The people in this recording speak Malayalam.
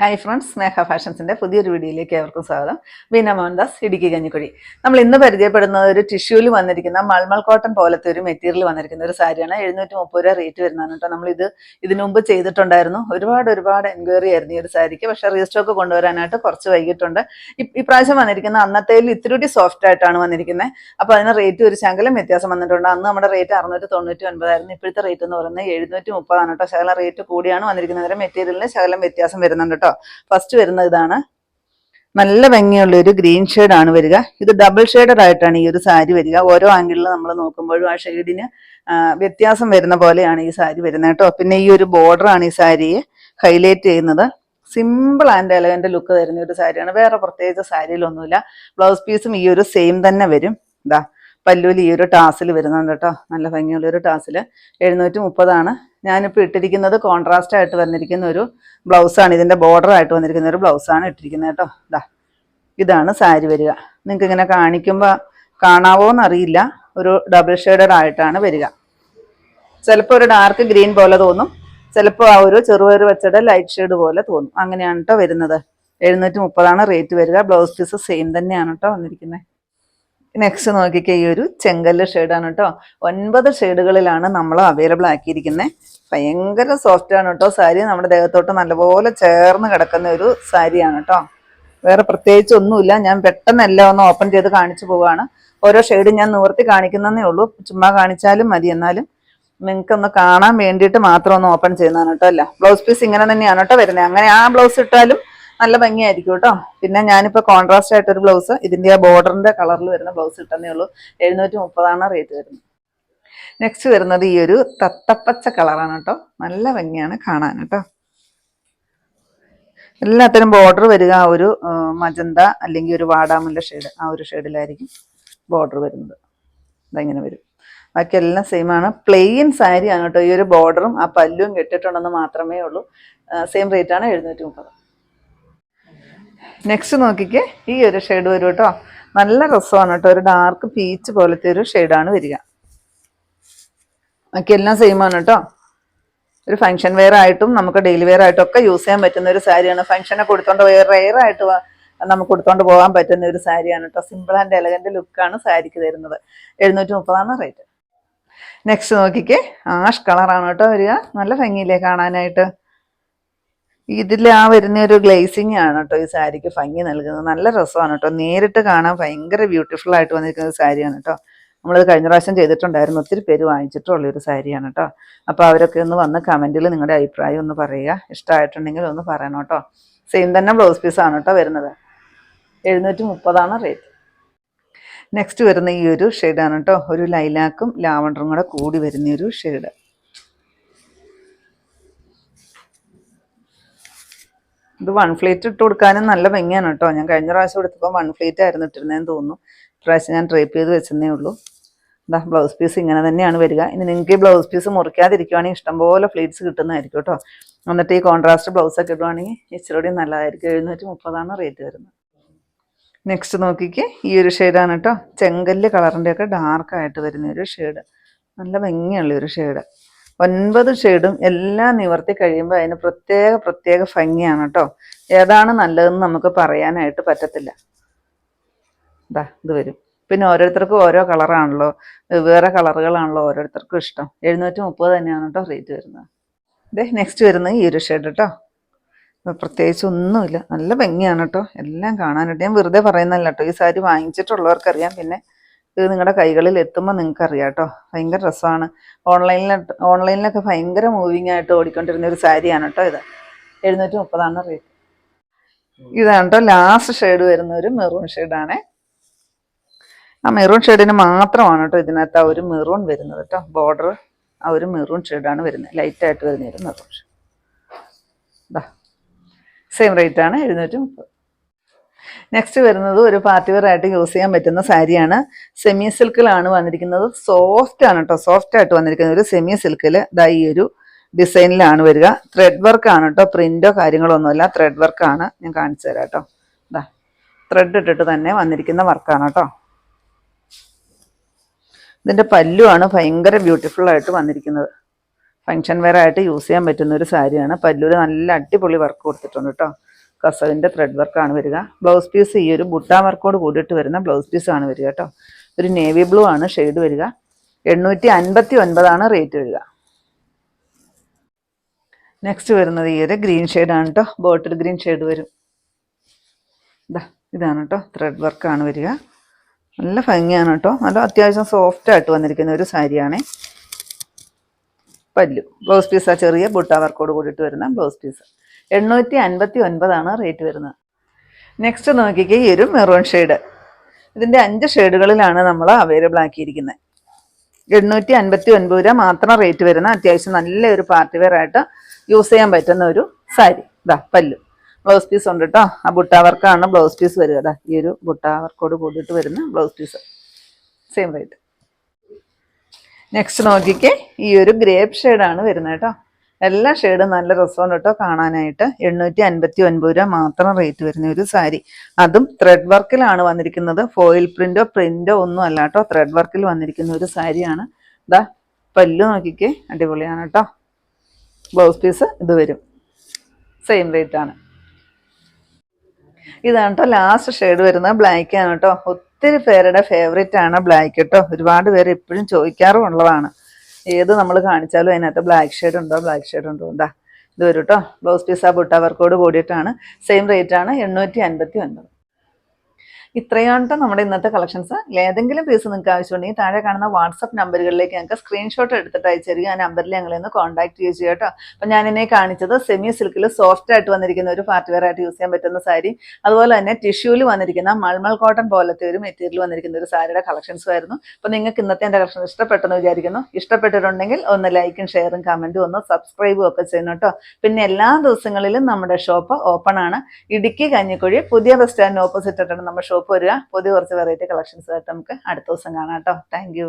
ഹായ് ഫ്രണ്ട്സ്, സ്നേഹ ഫാഷൻസിൻ്റെ പുതിയൊരു വീഡിയോയിലേക്ക് ഏവർക്കും സ്വാഗതം. ബീന മോഹൻദാസ്, ഇടുക്കി കഞ്ഞിക്കുഴി. നമ്മൾ ഇന്ന് പരിചയപ്പെടുന്നത് ഒരു ടിഷ്യൂവിൽ വന്നിരിക്കുന്ന മൾമൾ കോട്ടൺ പോലത്തെ ഒരു മെറ്റീരിയൽ വന്നിരിക്കുന്ന ഒരു സാരിയാണ്. 730 രൂപ റേറ്റ് വരുന്നതാണ് കേട്ടോ. നമ്മളിത് ഇതിനു മുമ്പ് ചെയ്തിട്ടുണ്ടായിരുന്നു. ഒരുപാട് എൻക്വയറി ആയിരുന്നു ഈ ഒരു സാരിക്ക്. പക്ഷേ റീസ്റ്റോക്ക് കൊണ്ടുവരാനായിട്ട് കുറച്ച് വൈകിട്ടുണ്ട്. ഇപ്രാവശ്യം വന്നിരിക്കുന്ന അന്നത്തേൽ ഇത്തിരി സോഫ്റ്റ് ആയിട്ടാണ് വന്നിരിക്കുന്നത്. അപ്പോൾ അതിന് റേറ്റ് ഒരു ശകലം വ്യത്യാസം വന്നിട്ടുണ്ട്. അന്ന് നമ്മുടെ റേറ്റ് 699 ആയിരുന്നു. ഇപ്പോഴത്തെ റേറ്റ് എന്ന് പറയുന്നത് 730 ആണ് കേട്ടോ. ശകലം റേറ്റ് കൂടിയാണ് വന്നിരിക്കുന്നത്. മെറ്റീരിയലിന് ശകലം വ്യത്യാസം വരുന്നുണ്ട്. ഫസ്റ്റ് വരുന്നത് ഇതാണ്. നല്ല ഭംഗിയുള്ള ഒരു ഗ്രീൻ ഷെയ്ഡാണ് വരിക. ഇത് ഡബിൾ ഷെയ്ഡഡ് ആയിട്ടാണ് ഈ ഒരു സാരി വരിക. ഓരോ ആംഗിളിൽ നമ്മൾ നോക്കുമ്പോഴും ആ ഷെയ്ഡിന് വ്യത്യാസം വരുന്ന പോലെയാണ് ഈ സാരി വരുന്നത് കേട്ടോ. പിന്നെ ഈ ഒരു ബോർഡറാണ് ഈ സാരിയെ ഹൈലൈറ്റ് ചെയ്യുന്നത്. സിമ്പിൾ ആൻഡ് എലഗന്റ് ലുക്ക് തരുന്ന ഒരു സാരിയാണ്. വേറെ പ്രത്യേകിച്ച് സാരിയിലൊന്നുമില്ല. ബ്ലൗസ് പീസും ഈ ഒരു സെയിം തന്നെ വരും. ഇതാ പല്ലുവിൽ ഈ ഒരു ടാസിൽ വരുന്നുണ്ട് കേട്ടോ. നല്ല ഭംഗിയുള്ള ഒരു ടാസിൽ. 730 ആണ്. ഞാനിപ്പോൾ ഇട്ടിരിക്കുന്നത് കോൺട്രാസ്റ്റ് ആയിട്ട് വന്നിരിക്കുന്ന ഒരു ബ്ലൗസാണ്. ഇതിൻ്റെ ബോർഡർ ആയിട്ട് വന്നിരിക്കുന്ന ഒരു ബ്ലൗസാണ് ഇട്ടിരിക്കുന്നത് കേട്ടോ. ഇതാണ് സാരി വരിക. നിങ്ങൾക്ക് ഇങ്ങനെ കാണിക്കുമ്പോൾ കാണാവോ എന്നറിയില്ല. ഒരു ഡബിൾ ഷെയ്ഡഡ് ആയിട്ടാണ് വരിക. ചിലപ്പോൾ ഒരു ഡാർക്ക് ഗ്രീൻ പോലെ തോന്നും, ചിലപ്പോൾ ആ ഒരു ചെറുപയർ വെച്ചയുടെ ലൈറ്റ് ഷെയ്ഡ് പോലെ തോന്നും. അങ്ങനെയാണ് കേട്ടോ വരുന്നത്. 730 ആണ് റേറ്റ് വരിക. ബ്ലൗസ് പീസ് സെയിം തന്നെയാണ് കേട്ടോ വന്നിരിക്കുന്നത്. നെക്സ്റ്റ് നോക്കിക്കേ, ഈ ഒരു ചെങ്കല്ല് ഷെയ്ഡാണ് കേട്ടോ. 9 ഷെയ്ഡുകളിലാണ് നമ്മൾ അവൈലബിൾ ആക്കിയിരിക്കുന്നത്. ഭയങ്കര സോഫ്റ്റ് ആണ് കേട്ടോ സാരി. നമ്മുടെ ദേഹത്തോട്ട് നല്ലപോലെ ചേർന്ന് കിടക്കുന്ന ഒരു സാരിയാണ് കേട്ടോ. വേറെ പ്രത്യേകിച്ച് ഒന്നുമില്ല. ഞാൻ പെട്ടെന്ന് എല്ലാം ഒന്ന് ഓപ്പൺ ചെയ്ത് കാണിച്ചു പോവുകയാണ്. ഓരോ ഷെയ്ഡ് ഞാൻ നിവർത്തി കാണിക്കുന്നതേ ഉള്ളൂ. ചുമ്മാ കാണിച്ചാലും മതി. എന്നാലും നിങ്ങൾക്കൊന്ന് കാണാൻ വേണ്ടിയിട്ട് മാത്രം ഒന്ന് ഓപ്പൺ ചെയ്യുന്നതാണ് കേട്ടോ. അല്ല, ബ്ലൗസ് പീസ് ഇങ്ങനെ തന്നെയാണ് കേട്ടോ വരുന്നത്. അങ്ങനെ ആ ബ്ലൗസ് ഇട്ടാലും നല്ല ഭംഗിയായിരിക്കും കേട്ടോ. പിന്നെ ഞാനിപ്പോൾ കോൺട്രാസ്റ്റ് ആയിട്ടൊരു ബ്ലൗസ്, ഇതിൻ്റെ ആ ബോർഡറിൻ്റെ കളറിൽ വരുന്ന ബ്ലൗസ് ഇട്ടതേ ഉള്ളൂ. 730 ആണ് റേറ്റ് വരുന്നത്. നെക്സ്റ്റ് വരുന്നത് ഈ ഒരു തത്തപ്പച്ച കളറാണ് കേട്ടോ. നല്ല ഭംഗിയാണ് കാണാൻ കേട്ടോ. എല്ലാത്തിനും ബോർഡർ വരിക ഒരു മജന്ത അല്ലെങ്കിൽ ഒരു വാടാമുല്ല ഷെയ്ഡ്, ആ ഒരു ഷെയ്ഡിലായിരിക്കും ബോർഡർ വരുന്നത്. അതങ്ങനെ വരും. ബാക്കി എല്ലാം സെയിം ആണ്. പ്ലെയിൻ സാരിയാണ് കേട്ടോ. ഈ ഒരു ബോർഡറും ആ പല്ലും കെട്ടിട്ടുണ്ടെന്ന് മാത്രമേ ഉള്ളൂ. സെയിം റേറ്റ് ആണ് 730. നെക്സ്റ്റ് നോക്കിക്കേ, ഈ ഒരു ഷെയ്ഡ് വരും കേട്ടോ. നല്ല രസമാണ് കേട്ടോ. ഒരു ഡാർക്ക് പീച്ച് പോലത്തെ ഒരു ഷെയ്ഡാണ് വരിക. ബാക്കി എല്ലാം സെയിം ആണ് കേട്ടോ. ഒരു ഫംഗ്ഷൻ വെയർ ആയിട്ടും നമുക്ക് ഡെയിലി വെയർ ആയിട്ടും ഒക്കെ യൂസ് ചെയ്യാൻ പറ്റുന്ന ഒരു സാരിയാണ്. ഫംഗ്ഷനെ കൊടുത്തോണ്ട് റെയർ ആയിട്ട് നമുക്ക് കൊടുത്തോണ്ട് പോകാൻ പറ്റുന്ന ഒരു സാരിയാണ് കേട്ടോ. സിമ്പിൾ ആൻഡ് എലഗന്റ് ലുക്കാണ് സാരിക്ക് തരുന്നത്. 730 ആണ് റേറ്റ്. നെക്സ്റ്റ് നോക്കിക്കേ, ആഷ് കളറാണ് കേട്ടോ വരിക. നല്ല ഭംഗിയില്ലേ കാണാനായിട്ട്. ഇതിൽ ആ വരുന്ന ഒരു ഗ്ലേസിങ് ആണ് കേട്ടോ ഈ സാരിക്ക് ഭംഗി നൽകുന്നത്. നല്ല രസമാണ് കേട്ടോ. നേരിട്ട് കാണാൻ ഭയങ്കര ബ്യൂട്ടിഫുൾ ആയിട്ട് വന്നിരിക്കുന്ന ഒരു സാരിയാണ് കേട്ടോ. നമ്മളത് കഴിഞ്ഞ പ്രാവശ്യം ചെയ്തിട്ടുണ്ടായിരുന്നു. ഒത്തിരി പേര് വാങ്ങിച്ചിട്ടുള്ളൊരു സാരിയാണ് കേട്ടോ. അപ്പോൾ അവരൊക്കെ ഒന്ന് വന്ന് കമൻറ്റിൽ നിങ്ങളുടെ അഭിപ്രായം ഒന്ന് പറയുക. ഇഷ്ടമായിട്ടുണ്ടെങ്കിൽ ഒന്ന് പറയണം കേട്ടോ. സെയിം തന്നെ ബ്ലൗസ് പീസാണ് കേട്ടോ വരുന്നത്. 730 ആണ് റേറ്റ്. നെക്സ്റ്റ് വരുന്ന ഈ ഒരു ഷെയ്ഡാണ് കേട്ടോ. ഒരു ലൈലാക്കും ലാവണ്ടറും കൂടെ കൂടി വരുന്ന ഒരു ഷെയ്ഡ്. ഇത് 1 ഫ്ലീറ്റ് ഇട്ട് കൊടുക്കാനും നല്ല ഭംഗിയാണ് കേട്ടോ. ഞാൻ കഴിഞ്ഞ പ്രാവശ്യം എടുത്തപ്പോൾ 1 ഫ്ലീറ്റ് ആയിരുന്നു ഇട്ടിരുന്നതെന്ന് തോന്നുന്നു. ഇപ്രാവശ്യം ഞാൻ ഡ്രേപ്പ് ചെയ്ത് വെച്ചതേ ഉള്ളൂ. എന്താ ബ്ലൗസ് പീസ് ഇങ്ങനെ തന്നെയാണ് വരിക. ഇനി നിങ്ങൾക്ക് ഈ ബ്ലൗസ് പീസ് മുറിക്കാതിരിക്കുവാണെങ്കിൽ ഇഷ്ടംപോലെ ഫ്ലീറ്റ്സ് കിട്ടുന്നതായിരിക്കും കേട്ടോ. എന്നിട്ട് ഈ കോൺട്രാസ്റ്റ് ബ്ലൗസൊക്കെ ഇടുവാണെങ്കിൽ ഇച്ചിരി നല്ലതായിരിക്കും. 730 ആണ് റേറ്റ് വരുന്നത്. നെക്സ്റ്റ് നോക്കിക്ക്, ഈ ഒരു ഷെയ്ഡാണ് കേട്ടോ. ചെങ്കല്ല് കളറിൻ്റെയൊക്കെ ഡാർക്കായിട്ട് വരുന്ന ഒരു ഷെയ്ഡ്. നല്ല ഭംഗിയുള്ളൊരു ഷെയ്ഡ്. 9 ഷെയ്ഡും എല്ലാം നിവർത്തി കഴിയുമ്പോൾ അതിന് പ്രത്യേക ഭംഗിയാണ് കേട്ടോ. ഏതാണ് നല്ലതെന്ന് നമുക്ക് പറയാനായിട്ട് പറ്റത്തില്ല. ഇത് വരും. പിന്നെ ഓരോരുത്തർക്കും ഓരോ കളറാണല്ലോ, വേറെ കളറുകളാണല്ലോ ഓരോരുത്തർക്കും ഇഷ്ടം. 730 തന്നെയാണ് കേട്ടോ റേറ്റ് വരുന്നത്. നെക്സ്റ്റ് വരുന്നത് ഈ ഒരു ഷെയ്ഡ് കേട്ടോ. പ്രത്യേകിച്ച് ഒന്നുമില്ല, നല്ല ഭംഗിയാണ് കേട്ടോ. എല്ലാം കാണാനായിട്ട് ഞാൻ വെറുതെ പറയുന്നതല്ല കേട്ടോ. ഈ സാരി വാങ്ങിച്ചിട്ടുള്ളവർക്കറിയാം. പിന്നെ ഇത് നിങ്ങളുടെ കൈകളിൽ എത്തുമ്പോൾ നിങ്ങൾക്കറിയാം കേട്ടോ. ഭയങ്കര രസമാണ്. ഓൺലൈനിലൊക്കെ ഭയങ്കര മൂവിങ് ആയിട്ട് ഓടിക്കൊണ്ടിരുന്ന ഒരു സാരിയാണ് കേട്ടോ ഇത്. 730 ആണ് റേറ്റ്. ഇതാണ് കേട്ടോ ലാസ്റ്റ് ഷെയ്ഡ് വരുന്ന ഒരു മെറൂൺ ഷെയ്ഡാണേ. ആ മെറൂൺ ഷെയ്ഡിന് മാത്രമാണ് കേട്ടോ ഇതിനകത്ത് ആ ഒരു മെറൂൺ വരുന്നത് കേട്ടോ. ബോർഡർ ആ ഒരു മെറൂൺ ഷെയ്ഡാണ് വരുന്നത്. ലൈറ്റായിട്ട് വരുന്ന ഒരു മെറൂൺ ഷെയ്ഡ്. സെയിം റേറ്റ് ആണ് 730. നെക്സ്റ്റ് വരുന്നത് ഒരു പാർട്ടി വെയർ ആയിട്ട് യൂസ് ചെയ്യാൻ പറ്റുന്ന സാരിയാണ്. സെമി സിൽക്കിലാണ് വന്നിരിക്കുന്നത്. സോഫ്റ്റ് ആണ് കേട്ടോ. സോഫ്റ്റ് ആയിട്ട് വന്നിരിക്കുന്ന ഒരു സെമി സിൽക്കിൽ ഈ ഒരു ഡിസൈനിലാണ് വരിക. ത്രെഡ് വർക്ക് ആണ് കേട്ടോ. പ്രിന്റോ കാര്യങ്ങളോ ഒന്നുമില്ല. ത്രെഡ് വർക്കാണ്. ഞാൻ കാണിച്ചു തരാം കേട്ടോ. ത്രെഡ് ഇട്ടിട്ട് തന്നെ വന്നിരിക്കുന്ന വർക്കാണ് കേട്ടോ. ഇതിൻ്റെ പല്ലുവാണ് ഭയങ്കര ബ്യൂട്ടിഫുൾ ആയിട്ട് വന്നിരിക്കുന്നത്. ഫംഗ്ഷൻ വെയർ ആയിട്ട് യൂസ് ചെയ്യാൻ പറ്റുന്ന ഒരു സാരിയാണ്. പല്ലുവിൽ നല്ല അടിപൊളി വർക്ക് കൊടുത്തിട്ടുണ്ട് കേട്ടോ. കസവിൻ്റെ ത്രെഡ് വർക്കാണ് വരിക. ബ്ലൗസ് പീസ് ഈ ഒരു ബുട്ട വർക്കോട് കൂടിയിട്ട് വരുന്ന ബ്ലൗസ് പീസാണ് വരിക കേട്ടോ. ഒരു നേവി ബ്ലൂ ആണ് ഷെയ്ഡ് വരിക. 859 റേറ്റ് വരിക. നെക്സ്റ്റ് വരുന്നത് ഈ ഒരു ഗ്രീൻ ഷെയ്ഡാണ് കേട്ടോ. ബോട്ടിൽ ഗ്രീൻ ഷെയ്ഡ് വരും. ഇതാണ് കേട്ടോ. ത്രെഡ് വർക്കാണ് വരിക. നല്ല ഭംഗിയാണ് കേട്ടോ. നല്ല അത്യാവശ്യം സോഫ്റ്റ് ആയിട്ട് വന്നിരിക്കുന്ന ഒരു സാരിയാണ്. പല്ലു ബ്ലൗസ് പീസ് ആ ചെറിയ ബുട്ട വർക്കോട് കൂടിയിട്ട് വരുന്ന ബ്ലൗസ് പീസ്. 859 റേറ്റ് വരുന്നത്. നെക്സ്റ്റ് നോക്കിക്കേ, ഈ ഒരു മെറൂൺ ഷെയ്ഡ്. ഇതിൻ്റെ 5 ഷെയ്ഡുകളിലാണ് നമ്മൾ അവൈലബിൾ ആക്കിയിരിക്കുന്നത്. 859 രൂപ മാത്രം റേറ്റ് വരുന്ന അത്യാവശ്യം നല്ലൊരു പാർട്ടി വെയർ ആയിട്ട് യൂസ് ചെയ്യാൻ പറ്റുന്ന ഒരു സാരി. പല്ലു ബ്ലൗസ് പീസ് ഉണ്ട് കേട്ടോ. ആ ബുട്ട വർക്കാണ് ബ്ലൗസ് പീസ് വരിക. ഈ ഒരു ബുട്ട വർക്കോട് കൂടിയിട്ട് വരുന്ന blouse piece. Same rate. Next നോക്കിക്കേ, ഈ ഒരു ഗ്രേപ്പ് ഷെയ്ഡാണ് വരുന്നത് കേട്ടോ. എല്ലാ ഷെയ്ഡും നല്ല രസമുണ്ട് കേട്ടോ കാണാനായിട്ട്. 859 രൂപ മാത്രം റേറ്റ് വരുന്ന ഒരു സാരി. അതും ത്രെഡ് വർക്കിലാണ് വന്നിരിക്കുന്നത്. ഫോയിൽ പ്രിന്റോ ഒന്നും അല്ല കേട്ടോ. ത്രെഡ് വർക്കിൽ വന്നിരിക്കുന്ന ഒരു സാരിയാണ്. പല്ലു നോക്കിക്കേ, അടിപൊളിയാണ് കേട്ടോ. ബ്ലൗസ് പീസ് ഇത് വരും. സെയിം റേറ്റ് ആണ്. ഇതാണ് കേട്ടോ ലാസ്റ്റ് ഷെയ്ഡ് വരുന്നത്. ബ്ലാക്ക് ആണ് കേട്ടോ. ഒത്തിരി പേരുടെ ഫേവറേറ്റ് ആണ് ബ്ലാക്ക് കേട്ടോ. ഒരുപാട് പേര് എപ്പോഴും ചോദിക്കാറുള്ളതാണ്. ഏത് നമ്മൾ കാണിച്ചാലും അതിനകത്ത് ബ്ലാക്ക് ഷെയ്ഡ് ഉണ്ടോ ഇത് വരും കേട്ടോ. ബ്ലൗസ് പീസ് ആ ബുട്ട വർക്കോട് കൂടിയിട്ടാണ്. സെയിം റേറ്റ് ആണ് 859. ഇത്രയാണ് കേട്ടോ നമ്മുടെ ഇന്നത്തെ കളക്ഷൻസ്. ഏതെങ്കിലും പീസ് നിങ്ങൾക്ക് ആവശ്യമുണ്ടെങ്കിൽ താഴെ കാണുന്ന വാട്സപ്പ് നമ്പറുകളിലേക്ക് ഞങ്ങൾക്ക് സ്ക്രീൻഷോട്ട് എടുത്തിട്ട് അയച്ചിരിക്കും. ആ നമ്പറിൽ ഞങ്ങളെ ഒന്ന് കോൺടാക്ട് ചെയ്യുക കേട്ടോ. അപ്പം ഞാൻ എന്നെ കാണിച്ചത് സെമി സിൽക്കിൽ സോഫ്റ്റ് ആയിട്ട് വന്നിരിക്കുന്ന ഒരു പാർട്ടി വെയർ ആയിട്ട് യൂസ് ചെയ്യാൻ പറ്റുന്ന സാരി, അതുപോലെ തന്നെ ടിഷ്യൂവിൽ വന്നിരിക്കുന്ന മൾമൽ കോട്ടൺ പോലത്തെ ഒരു മെറ്റീരിയൽ വന്നിരിക്കുന്ന ഒരു സാരിയുടെ കളക്ഷൻസും ആയിരുന്നു. അപ്പം നിങ്ങൾക്ക് ഇന്നത്തെ എൻ്റെ കളക്ഷൻ ഇഷ്ടപ്പെട്ടെന്ന് വിചാരിക്കുന്നു. ഇഷ്ടപ്പെട്ടിട്ടുണ്ടെങ്കിൽ ഒന്ന് ലൈക്കും ഷെയറും കമൻറ്റും ഒന്ന് സബ്സ്ക്രൈബും ഒക്കെ ചെയ്യണം കേട്ടോ. പിന്നെ എല്ലാ ദിവസങ്ങളിലും നമ്മുടെ ഷോപ്പ് ഓപ്പൺ ആണ്. ഇടുക്കി കഞ്ഞിക്കുഴി പുതിയ ബസ് സ്റ്റാൻഡിന് ഓപ്പോസിറ്റ് ആയിട്ടാണ് നമ്മുടെ ഷോപ്പ് വരിക. പുതിയ കുറച്ച് വെറൈറ്റി കളക്ഷൻസ് ആയിട്ട് നമുക്ക് അടുത്ത ദിവസം കാണാം കേട്ടോ. Thank you.